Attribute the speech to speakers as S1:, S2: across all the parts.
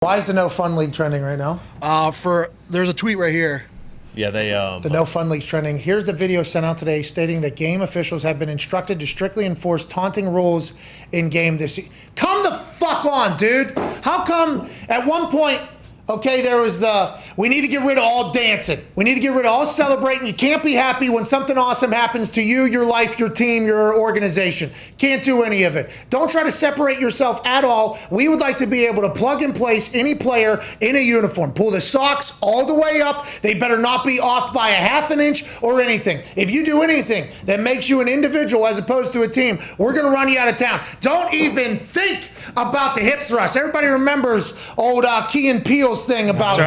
S1: Why is the No Fun League trending right now?
S2: There's a tweet right here.
S3: Yeah, they
S1: The No Fun League's trending. Here's the video sent out today stating that game officials have been instructed to strictly enforce taunting rules in game this season. Come the fuck on, dude. How come at one point, okay, there was we need to get rid of all dancing. We need to get rid of all celebrating. You can't be happy when something awesome happens to you, your life, your team, your organization. Can't do any of it. Don't try to separate yourself at all. We would like to be able to plug and place any player in a uniform. Pull the socks all the way up. They better not be off by a half an inch or anything. If you do anything that makes you an individual as opposed to a team, we're going to run you out of town. Don't even think about the hip thrust. Everybody remembers old Key and Peele's thing about,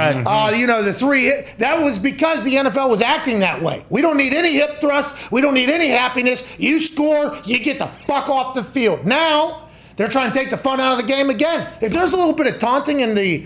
S1: the three. That was because the NFL was acting that way. We don't need any hip thrust. We don't need any happiness. You score, you get the fuck off the field. Now, they're trying to take the fun out of the game again. If there's a little bit of taunting in the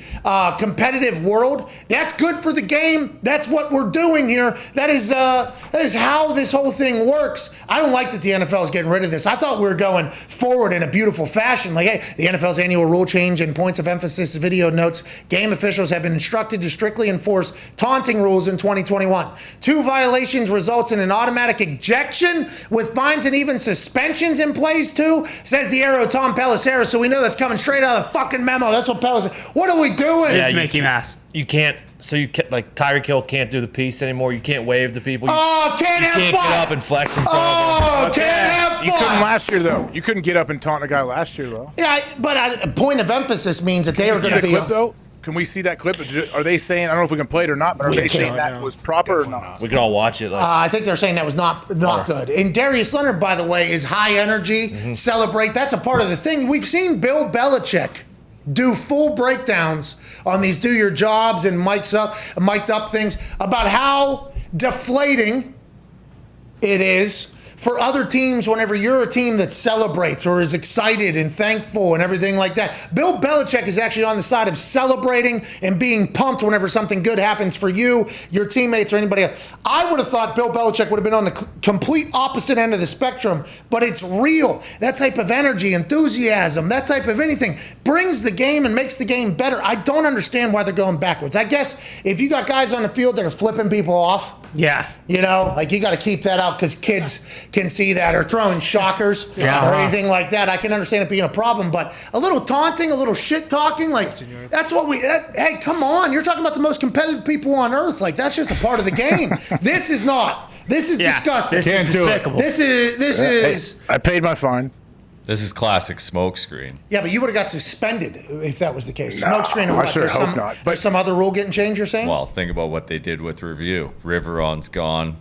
S1: competitive world, that's good for the game. That's what we're doing here. That is how this whole thing works. I don't like that the NFL is getting rid of this. I thought we were going forward in a beautiful fashion. Like, hey, the NFL's annual rule change and points of emphasis video notes, game officials have been instructed to strictly enforce taunting rules in 2021. 2 violations results in an automatic ejection with fines and even suspensions in place too, says the Arrow Tom Pelissero, so we know that's coming straight out of the fucking memo. That's what Pelissero. What are we doing?
S3: Yeah,
S4: Mickey Mouse.
S3: You can't. So you can't, like Tyreek Hill can't do the piece anymore. You can't wave to people.
S1: Can't have
S3: fun.
S1: fun.
S3: Get up and flex in front of them.
S1: Can't have fun.
S5: You couldn't last year though. You couldn't get up and taunt a guy last year though.
S1: Yeah, but point of emphasis means that they are going to be.
S5: Clip, though? Can we see that clip? Are they saying, I don't know if we can play it or not, but are they saying that was proper or not?
S3: We can all watch it.
S1: I think they're saying that was not good. And Darius Leonard, by the way, is high energy, celebrate. That's a part of the thing. We've seen Bill Belichick do full breakdowns on these do your jobs and mic'd up things about how deflating it is for other teams whenever you're a team that celebrates or is excited and thankful and everything like that. Bill Belichick is actually on the side of celebrating and being pumped whenever something good happens for you, your teammates, or anybody else. I would have thought Bill Belichick would have been on the complete opposite end of the spectrum, but it's real. That type of energy, enthusiasm, that type of anything brings the game and makes the game better. I don't understand why they're going backwards. I guess if you got guys on the field that are flipping people off,
S4: yeah,
S1: you got to keep that out because kids can see that, or throwing shockers or anything like that. I can understand it being a problem, but a little taunting, a little shit talking, like that's what hey, come on. You're talking about the most competitive people on earth. Like, that's just a part of the game. This is not. This is disgusting.
S4: This is despicable.
S1: This is.
S5: I paid my fine.
S6: This is classic smokescreen.
S1: Yeah, but you would have got suspended if that was the case. Smokescreen or what?
S5: I sure hope not.
S1: There's some other rule getting changed, you're saying?
S6: Well, think about what they did with review. Riveron's gone.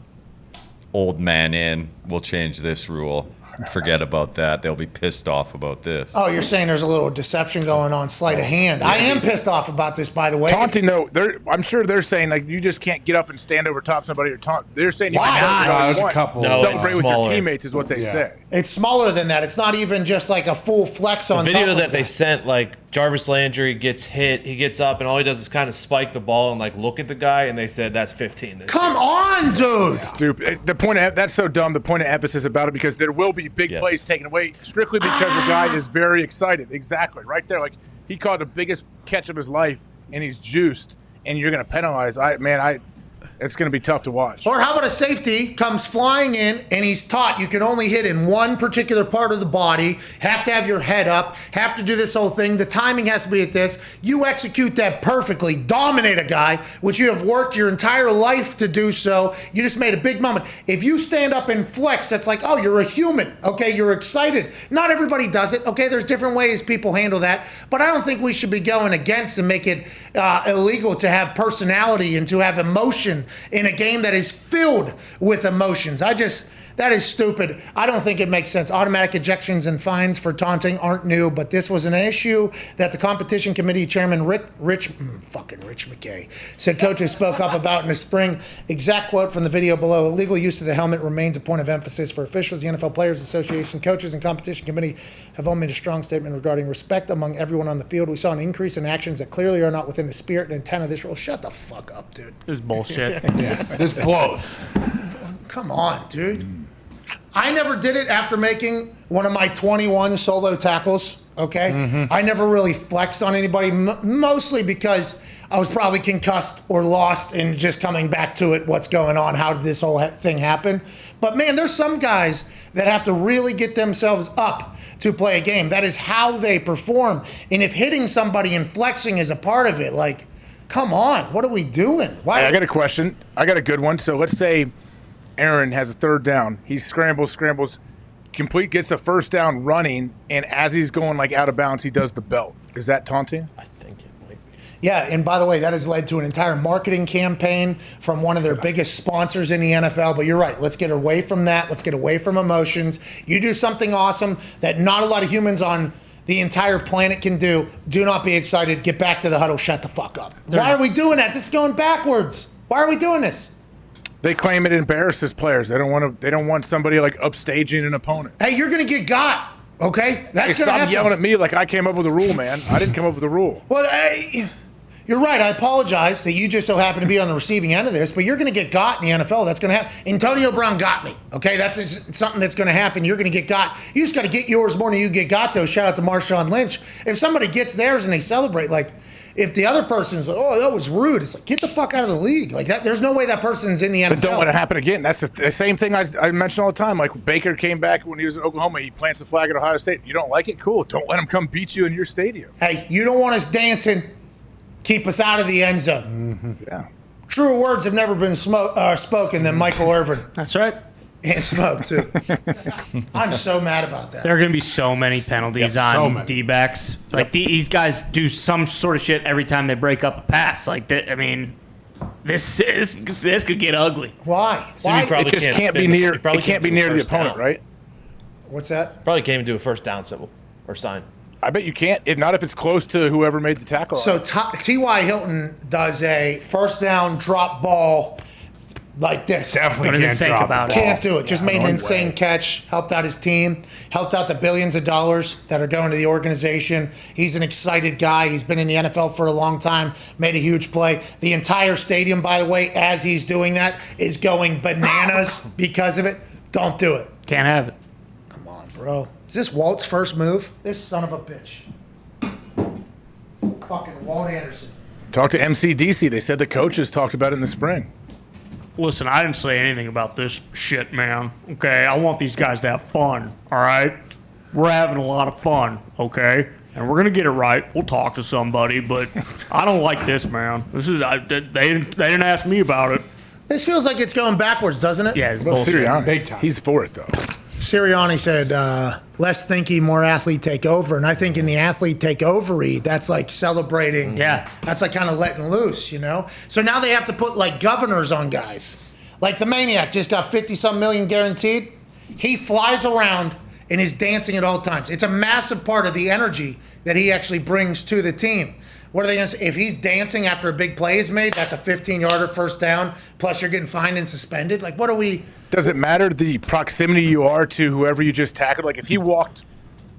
S6: Old man in. We'll change this rule. Forget about that. They'll be pissed off about this.
S1: Oh, you're saying there's a little deception going on, sleight of hand. I am pissed off about this, by the way.
S5: Taunting, though, I'm sure they're saying, like, you just can't get up and stand over top somebody or taunt. They're saying you can
S4: There's
S5: a couple. Celebrate with your teammates is what they say.
S1: It's smaller than that. It's not even just like a full flex on
S3: the video
S1: top
S3: that they sent, like Jarvis Landry gets hit, he gets up, and all he does is kind of spike the ball and like look at the guy, and they said that's 15.
S1: Come on, dude.
S5: Stupid. That's so dumb. The point of emphasis about it, because there will be big plays taken away strictly because the guy is very excited. Exactly, right there. Like, he caught the biggest catch of his life, and he's juiced, and you're going to penalize. It's going to be tough to watch.
S1: Or how about a safety comes flying in and he's taught you can only hit in one particular part of the body, have to have your head up, have to do this whole thing. The timing has to be at this. You execute that perfectly, dominate a guy, which you have worked your entire life to do so. You just made a big moment. If you stand up and flex, that's like, oh, you're a human. Okay, you're excited. Not everybody does it. Okay, there's different ways people handle that. But I don't think we should be going against and make it illegal to have personality and to have emotion in a game that is filled with emotions. That is stupid. I don't think it makes sense. Automatic ejections and fines for taunting aren't new, but this was an issue that the competition committee chairman Rich McKay said coaches spoke up about in the spring. Exact quote from the video below: illegal use of the helmet remains a point of emphasis for officials. The NFL Players Association, coaches, and competition committee have all made a strong statement regarding respect among everyone on the field. We saw an increase in actions that clearly are not within the spirit and intent of this rule. Shut the fuck up, dude.
S4: This is bullshit.
S7: This blows.
S1: Come on, dude. I never did it after making one of my 21 solo tackles. Okay, I never really flexed on anybody, mostly because I was probably concussed or lost and just coming back to it. What's going on? How did this whole thing happen? But man, there's some guys that have to really get themselves up to play a game. That is how they perform. And if hitting somebody and flexing is a part of it, like, come on, what are we doing? Why?
S5: Hey, I got a question. I got a good one. So let's say Aaron has a third down. He scrambles, gets a first down running, and as he's going like out of bounds, he does the belt. Is that taunting?
S3: I think it might be.
S1: Yeah, and by the way, that has led to an entire marketing campaign from one of their biggest sponsors in the NFL. But you're right. Let's get away from that. Let's get away from emotions. You do something awesome that not a lot of humans on the entire planet can do. Do not be excited. Get back to the huddle. Shut the fuck up. Why are we doing that? This is going backwards. Why are we doing this?
S5: They claim it embarrasses players. They don't want somebody like upstaging an opponent.
S1: Hey, you're gonna get got. Okay, that's gonna
S5: Stop
S1: happen.
S5: yelling at me like I came up with a rule, man. I didn't come up with a rule.
S1: Well, hey, you're right. I apologize that you just so happen to be on the receiving end of this, but you're going to get got in the NFL. That's going to happen. Antonio Brown got me. Okay, that's something that's going to happen. You're going to get got. You just got to get yours more than you get got, though. Shout out to Marshawn Lynch. If somebody gets theirs and they celebrate, like, if the other person's like, oh, that was rude, it's like, get the fuck out of the league. Like that, there's no way that person's in the NFL.
S5: But don't let it happen again. That's the same thing I mention all the time. Like Baker came back when he was in Oklahoma. He plants the flag at Ohio State. You don't like it? Cool. Don't let him come beat you in your stadium.
S1: Hey, you don't want us dancing. Keep us out of the end zone.
S5: Yeah.
S1: Truer words have never been spoken than Michael Irvin.
S4: That's right.
S1: And Smoke, too. I'm so mad about that.
S4: There are going to be so many penalties on D-backs. Like, these guys do some sort of shit every time they break up a pass. Like, I mean, this could get ugly.
S1: Why?
S3: So
S1: Why?
S3: you probably
S5: It just can't be near. It can't be near the opponent, right?
S1: What's that?
S3: Probably can't even do a first down symbol or sign.
S5: I bet you can't. Not if it's close to whoever made the tackle.
S1: So T.Y. Hilton does a first down drop ball like this.
S2: Definitely
S4: Don't even
S2: can't
S4: think
S2: drop
S4: about
S2: the
S4: it.
S2: ball.
S1: Can't do it. Just made an insane catch. Helped out his team. Helped out the billions of dollars that are going to the organization. He's an excited guy. He's been in the NFL for a long time. Made a huge play. The entire stadium, by the way, as he's doing that, is going bananas because of it. Don't do it.
S4: Can't have it.
S1: Come on, bro. Is this Walt's first move? This son of a bitch. Fucking Walt Anderson.
S5: Talk to MCDC. They said the coaches talked about it in the spring.
S4: Listen, I didn't say anything about this shit, man. Okay, I want these guys to have fun, all right? We're having a lot of fun, okay? And we're going to get it right. We'll talk to somebody, but I don't like this, man. They didn't ask me about it.
S1: This feels like it's going backwards, doesn't it?
S4: Yeah, it's
S5: Well,
S4: bullshit.
S5: Sirianni, he's for it though.
S1: Sirianni said, less thinky, more athlete take over. And I think in the athlete take over-y, that's like celebrating.
S4: Yeah.
S1: That's like kind of letting loose, you know? So now they have to put like governors on guys. Like the Maniac just got 50-some million guaranteed. He flies around and is dancing at all times. It's a massive part of the energy that he actually brings to the team. What are they going to say? If he's dancing after a big play is made, that's a 15-yarder first down, plus you're getting fined and suspended. Like, what are we...
S5: Does it matter the proximity you are to whoever you just tackled? Like if he walked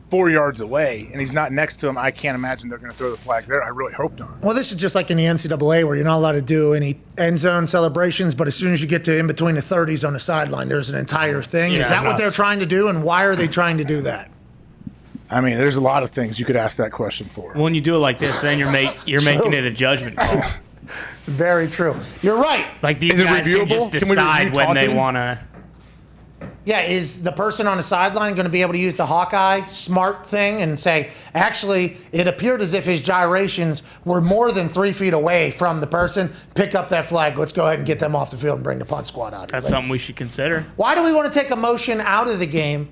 S5: 4 yards away and he's not next to him, I can't imagine they're going to throw the flag there. I really hope not.
S1: Well, this is just like in the NCAA where you're not allowed to do any end zone celebrations, but as soon as you get to in between the 30s on the sideline, there's an entire thing. Is that what they're trying to do, and why are they trying to do that?
S5: I mean, there's a lot of things you could ask that question for.
S4: When you do it like this, then you're making it a judgment call.
S1: Very true. You're right.
S4: Like these
S5: Is it
S4: guys can
S5: reviewable?
S4: just
S5: Can we
S4: decide
S5: review
S4: when they
S5: taunting?
S4: want to.
S1: Yeah, is the person on the sideline going to be able to use the Hawkeye smart thing and say, actually, it appeared as if his gyrations were more than 3 feet away from the person. Pick up that flag. Let's go ahead and get them off the field and bring the punt squad out.
S4: That's something we should consider.
S1: Why do we want to take emotion out of the game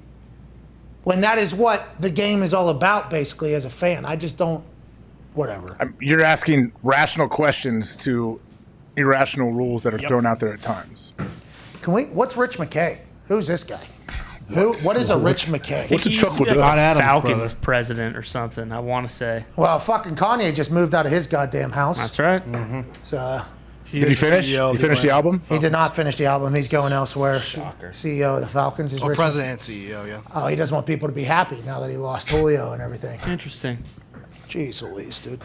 S1: when that is what the game is all about, basically, as a fan? I just don't, whatever.
S5: You're asking rational questions to irrational rules that are thrown out there at times.
S1: What's Rich McKay? Who's this guy? What is a Rich McKay?
S5: What's a
S4: He
S5: Chuck
S4: used to be
S5: Liddell?
S4: like a
S2: Adams,
S4: Falcons
S2: brother.
S4: president or something, I want to say.
S1: Well, fucking Kanye just moved out of his goddamn house.
S4: That's right.
S1: So
S5: Did he finish? You finished the album?
S1: he did not finish the album. He's going elsewhere. CEO of the Falcons is Rich.
S2: President and CEO, yeah.
S1: Oh, he doesn't want people to be happy now that he lost Julio and everything.
S4: Interesting.
S1: Jeez Louise, dude.